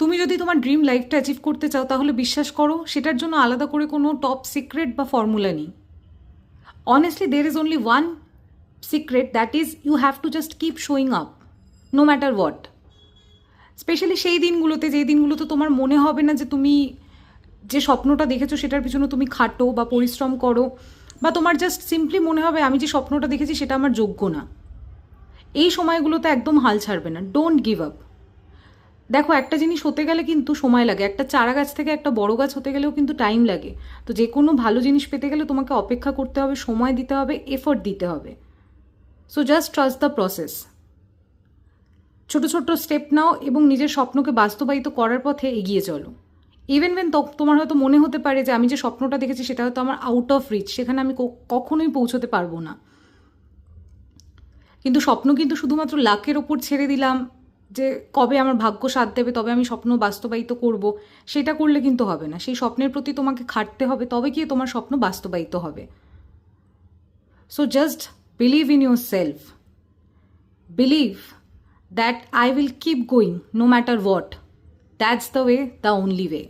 তুমি যদি তোমার ড্রিম লাইফটা অ্যাচিভ করতে চাও তাহলে বিশ্বাস করো সেটার জন্য আলাদা করে কোনো টপ সিক্রেট বা ফর্মুলা নেই। Honestly there is only one secret, that is you have to just keep showing up no matter what. Specially সেই দিনগুলোতে, যেই দিনগুলোতে তোমার মনে হবে না যে তুমি যে স্বপ্নটা দেখেছো সেটার পিছনে তুমি খাটো বা পরিশ্রম করো, বা তোমার জাস্ট সিম্পলি মনে হবে আমি যে স্বপ্নটা দেখেছি সেটা আমার যোগ্য না। এই সময়গুলোতে একদম হাল ছাড়বে না, ডোন্ট গিভ আপ। দেখো, একটা জিনিস হতে গেলে কিন্তু সময় লাগে, একটা চারা গাছ থেকে একটা বড় গাছ হতে গেলেও কিন্তু টাইম লাগে। তো যে কোনো ভালো জিনিস পেতে গেলে তোমাকে অপেক্ষা করতে হবে, সময় দিতে হবে, এফোর্ট দিতে হবে। So just trust the process. ছোট ছোট স্টেপ নাও এবং নিজের স্বপ্নকে বাস্তবায়িত করার পথে এগিয়ে চলো। ইভেন ওয়েন তোমার হয়তো মনে হতে পারে যে আমি যে স্বপ্নটা দেখেছি সেটা হয়তো আমার আউট অফ রিচ, সেখানে আমি কখনোই পৌঁছতে পারবো না। কিন্তু স্বপ্ন কিন্তু শুধুমাত্র লাকের ওপর ছেড়ে দিলাম যে কবে আমার ভাগ্য সাথ দেবে তবে আমি স্বপ্ন বাস্তবায়িত করব, সেটা করলে কিন্তু হবে না। সেই স্বপ্নের প্রতি তোমাকে খাটতে হবে, তবে গিয়ে তোমার স্বপ্ন বাস্তবায়িত হবে। So just believe in yourself, believe that I will keep going no matter what. That's the way, the only way.